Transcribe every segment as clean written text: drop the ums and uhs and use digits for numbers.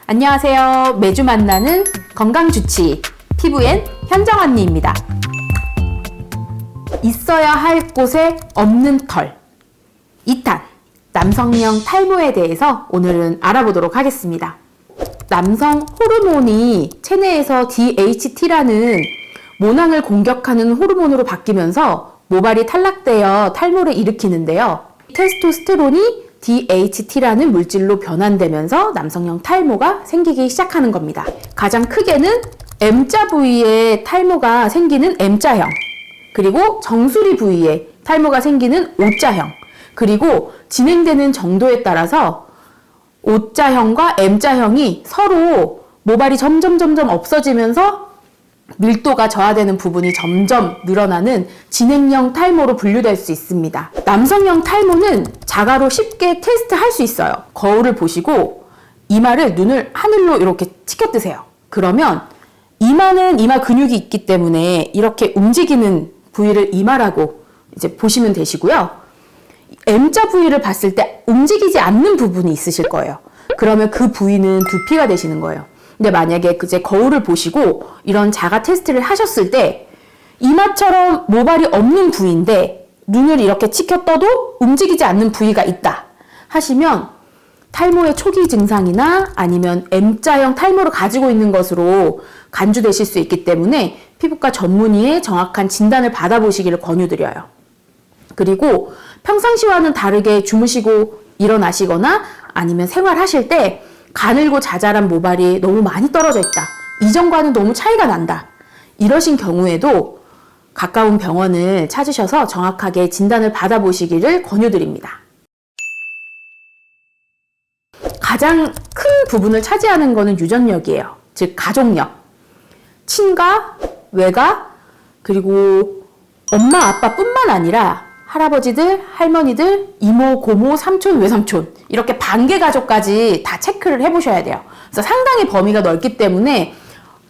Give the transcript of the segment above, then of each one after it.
안녕하세요. 매주 만나는 건강주치 피부엔 현정 언니입니다. 있어야 할 곳에 없는 털 2탄 남성형 탈모에 대해서 오늘은 알아보도록 하겠습니다. 남성 호르몬이 체내에서 DHT라는 모낭을 공격하는 호르몬으로 바뀌면서 모발이 탈락되어 탈모를 일으키는데요. 테스토스테론이 DHT라는 물질로 변환되면서 남성형 탈모가 생기기 시작하는 겁니다. 가장 크게는 M자 부위에 탈모가 생기는 M자형, 그리고 정수리 부위에 탈모가 생기는 O자형, 그리고 진행되는 정도에 따라서 O자형과 M자형이 서로 모발이 점점 없어지면서 밀도가 저하되는 부분이 점점 늘어나는 진행형 탈모로 분류될 수 있습니다. 남성형 탈모는 자가로 쉽게 테스트할 수 있어요. 거울을 보시고 이마를 눈을 하늘로 이렇게 치켜뜨세요. 그러면 이마는 이마 근육이 있기 때문에 이렇게 움직이는 부위를 이마라고 이제 보시면 되시고요. M자 부위를 봤을 때 움직이지 않는 부분이 있으실 거예요. 그러면 그 부위는 두피가 되시는 거예요. 근데 만약에 이제 거울을 보시고 이런 자가 테스트를 하셨을 때 이마처럼 모발이 없는 부위인데 눈을 이렇게 치켜 떠도 움직이지 않는 부위가 있다 하시면 탈모의 초기 증상이나 아니면 M자형 탈모를 가지고 있는 것으로 간주되실 수 있기 때문에 피부과 전문의의 정확한 진단을 받아보시기를 권유드려요. 그리고 평상시와는 다르게 주무시고 일어나시거나 아니면 생활하실 때 가늘고 자잘한 모발이 너무 많이 떨어져 있다. 이전과는 너무 차이가 난다. 이러신 경우에도 가까운 병원을 찾으셔서 정확하게 진단을 받아보시기를 권유드립니다. 가장 큰 부분을 차지하는 것은 유전력이에요. 즉 가족력. 친가, 외가, 그리고 엄마, 아빠뿐만 아니라 할아버지들, 할머니들, 이모, 고모, 삼촌, 외삼촌 이렇게 반개 가족까지 다 체크를 해보셔야 돼요. 그래서 상당히 범위가 넓기 때문에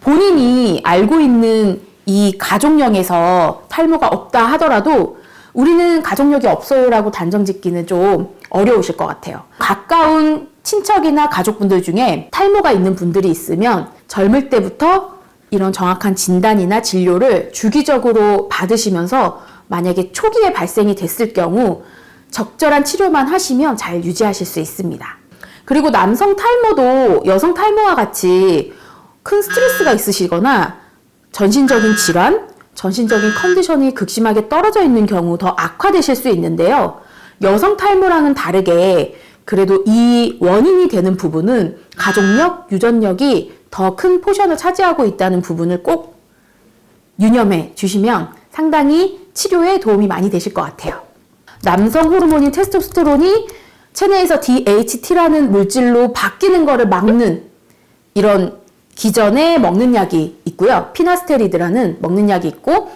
본인이 알고 있는 이 가족력에서 탈모가 없다 하더라도 우리는 가족력이 없어요 라고 단정 짓기는 좀 어려우실 것 같아요. 가까운 친척이나 가족분들 중에 탈모가 있는 분들이 있으면 젊을 때부터 이런 정확한 진단이나 진료를 주기적으로 받으시면서 만약에 초기에 발생이 됐을 경우 적절한 치료만 하시면 잘 유지하실 수 있습니다. 그리고 남성 탈모도 여성 탈모와 같이 큰 스트레스가 있으시거나 전신적인 질환, 전신적인 컨디션이 극심하게 떨어져 있는 경우 더 악화되실 수 있는데요. 여성 탈모랑은 다르게 그래도 이 원인이 되는 부분은 가족력, 유전력이 더 큰 포션을 차지하고 있다는 부분을 꼭 유념해 주시면 상당히 치료에 도움이 많이 되실 것 같아요. 남성 호르몬인 테스토스테론이 체내에서 DHT라는 물질로 바뀌는 것을 막는 이런 기전에 먹는 약이 있고요. 피나스테리드라는 먹는 약이 있고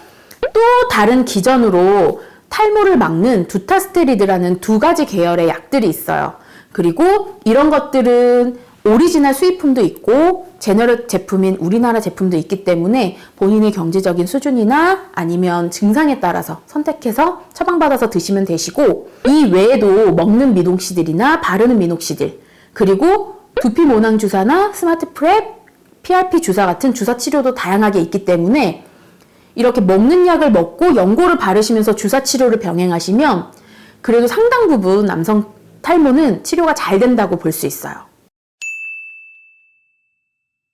또 다른 기전으로 탈모를 막는 두타스테리드라는 두 가지 계열의 약들이 있어요. 그리고 이런 것들은 오리지널 수입품도 있고 제너럴 제품인 우리나라 제품도 있기 때문에 본인의 경제적인 수준이나 아니면 증상에 따라서 선택해서 처방받아서 드시면 되시고 이 외에도 먹는 미녹시딜이나 바르는 미녹시딜 그리고 두피 모낭 주사나 스마트 프랩, PRP 주사 같은 주사 치료도 다양하게 있기 때문에 이렇게 먹는 약을 먹고 연고를 바르시면서 주사 치료를 병행하시면 그래도 상당 부분 남성 탈모는 치료가 잘 된다고 볼 수 있어요.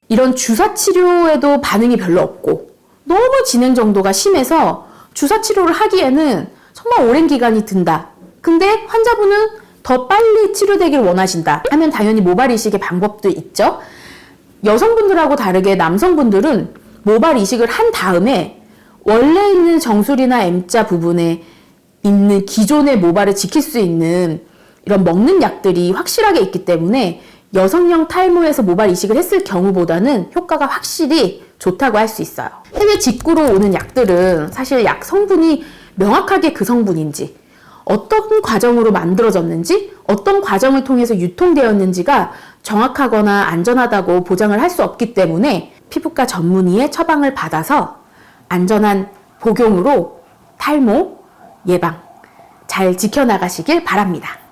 이런 주사 치료에도 반응이 별로 없고 너무 진행 정도가 심해서 주사 치료를 하기에는 정말 오랜 기간이 든다. 근데 환자분은 더 빨리 치료되길 원하신다 하면 당연히 모발 이식의 방법도 있죠. 여성분들하고 다르게 남성분들은 모발 이식을 한 다음에 원래 있는 정수리나 M자 부분에 있는 기존의 모발을 지킬 수 있는 이런 먹는 약들이 확실하게 있기 때문에 여성형 탈모에서 모발 이식을 했을 경우보다는 효과가 확실히 좋다고 할 수 있어요. 해외 직구로 오는 약들은 사실 약 성분이 명확하게 그 성분인지 어떤 과정으로 만들어졌는지 어떤 과정을 통해서 유통되었는지가 정확하거나 안전하다고 보장을 할 수 없기 때문에 피부과 전문의의 처방을 받아서 안전한 복용으로 탈모 예방 잘 지켜나가시길 바랍니다.